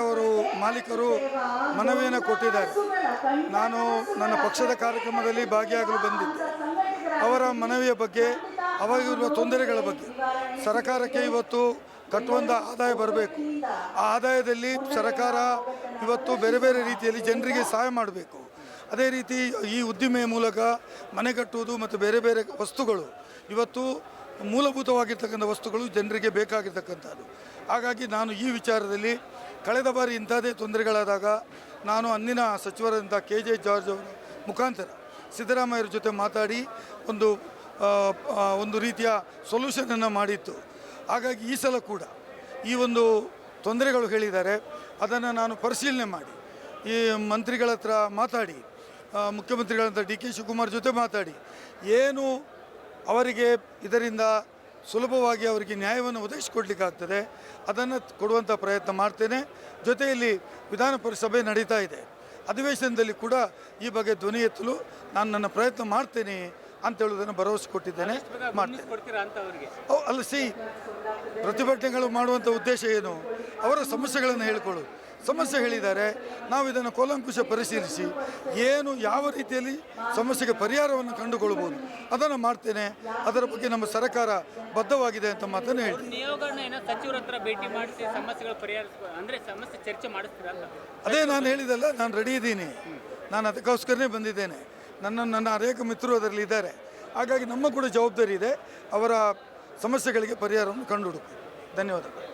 ಅವರು ಮಾಲೀಕರು ಮನವಿಯನ್ನು ಕೊಟ್ಟಿದ್ದಾರೆ. ನಾನು ನನ್ನ ಪಕ್ಷದ ಕಾರ್ಯಕ್ರಮದಲ್ಲಿ ಭಾಗಿಯಾಗಲು ಬಂದಿದ್ದೆ. ಅವರ ಮನವಿಯ ಬಗ್ಗೆ, ಅವಾಗಿರುವ ತೊಂದರೆಗಳ ಬಗ್ಗೆ, ಸರ್ಕಾರಕ್ಕೆ ಇವತ್ತು ಕಟ್ಟುವಂಥ ಆದಾಯ ಬರಬೇಕು. ಆ ಆದಾಯದಲ್ಲಿ ಸರ್ಕಾರ ಇವತ್ತು ಬೇರೆ ಬೇರೆ ರೀತಿಯಲ್ಲಿ ಜನರಿಗೆ ಸಹಾಯ ಮಾಡಬೇಕು. ಅದೇ ರೀತಿ ಈ ಉದ್ದಿಮೆಯ ಮೂಲಕ ಮನೆ ಕಟ್ಟುವುದು ಮತ್ತು ಬೇರೆ ಬೇರೆ ವಸ್ತುಗಳು ಇವತ್ತು ಮೂಲಭೂತವಾಗಿರ್ತಕ್ಕಂಥ ವಸ್ತುಗಳು ಜನರಿಗೆ ಬೇಕಾಗಿರ್ತಕ್ಕಂಥದ್ದು. ಹಾಗಾಗಿ ನಾನು ಈ ವಿಚಾರದಲ್ಲಿ ಕಳೆದ ಬಾರಿ ಇಂಥದ್ದೇ ತೊಂದರೆಗಳಾದಾಗ ನಾನು ಅಂದಿನ ಸಚಿವರಾದಂಥ KJ ಜಾರ್ಜ್ ಅವರ ಮುಖಾಂತರ ಸಿದ್ದರಾಮಯ್ಯರ ಜೊತೆ ಮಾತಾಡಿ ಒಂದು ರೀತಿಯ ಸೊಲ್ಯೂಷನನ್ನು ಮಾಡಿತ್ತು. ಹಾಗಾಗಿ ಈ ಸಲ ಕೂಡ ಈ ಒಂದು ತೊಂದರೆಗಳು ಹೇಳಿದ್ದಾರೆ, ಅದನ್ನು ನಾನು ಪರಿಶೀಲನೆ ಮಾಡಿ ಈ ಮಂತ್ರಿಗಳ ಹತ್ರ ಮಾತಾಡಿ, ಮುಖ್ಯಮಂತ್ರಿಗಳಂತ DK ಶಿವಕುಮಾರ್ ಜೊತೆ ಮಾತಾಡಿ ಏನು ಅವರಿಗೆ ಇದರಿಂದ ಸುಲಭವಾಗಿ ಅವರಿಗೆ ನ್ಯಾಯವನ್ನು ಒದಗಿಸಿಕೊಡ್ಲಿಕ್ಕಾಗ್ತದೆ ಅದನ್ನು ಕೊಡುವಂಥ ಪ್ರಯತ್ನ ಮಾಡ್ತೇನೆ. ಜೊತೆಯಲ್ಲಿ ವಿಧಾನ ಪರಿಷತ್ ನಡೀತಾ ಇದೆ, ಅಧಿವೇಶನದಲ್ಲಿ ಕೂಡ ಈ ಬಗ್ಗೆ ಧ್ವನಿ ಎತ್ತಲು ನಾನು ನನ್ನ ಪ್ರಯತ್ನ ಮಾಡ್ತೇನೆ ಅಂತ ಹೇಳೋದನ್ನು ಭರವಸೆ ಕೊಟ್ಟಿದ್ದೇನೆ, ಮಾಡ್ತೇನೆ. ಅಲ್ಲ ಪ್ರತಿಭಟನೆಗಳು ಮಾಡುವಂಥ ಉದ್ದೇಶ ಏನು? ಅವರ ಸಮಸ್ಯೆಗಳನ್ನು ಹೇಳಿಕೊಳ್ಳು. ಸಮಸ್ಯೆ ಹೇಳಿದ್ದಾರೆ, ನಾವು ಇದನ್ನು ಕೂಲಂಕುಷ ಪರಿಶೀಲಿಸಿ ಏನು ಯಾವ ರೀತಿಯಲ್ಲಿ ಸಮಸ್ಯೆಗೆ ಪರಿಹಾರವನ್ನು ಕಂಡುಕೊಳ್ಬೋದು ಅದನ್ನು ಮಾಡ್ತೇನೆ. ಅದರ ಬಗ್ಗೆ ನಮ್ಮ ಸರ್ಕಾರ ಬದ್ಧವಾಗಿದೆ ಅಂತ ಮಾತನ್ನು ಹೇಳಿ. ಅದೇ ನಾನು ಹೇಳಿದಲ್ಲ, ನಾನು ರೆಡಿ ಇದ್ದೀನಿ, ನಾನು ಅದಕ್ಕೋಸ್ಕರನೇ ಬಂದಿದ್ದೇನೆ. ನನ್ನ ಅನೇಕ ಮಿತ್ರರು ಅದರಲ್ಲಿ ಇದ್ದಾರೆ. ಹಾಗಾಗಿ ನಮ್ಮ ಕೂಡ ಜವಾಬ್ದಾರಿ ಇದೆ ಅವರ ಸಮಸ್ಯೆಗಳಿಗೆ ಪರಿಹಾರವನ್ನು ಕಂಡುಹುಡುಕು. ಧನ್ಯವಾದಗಳು.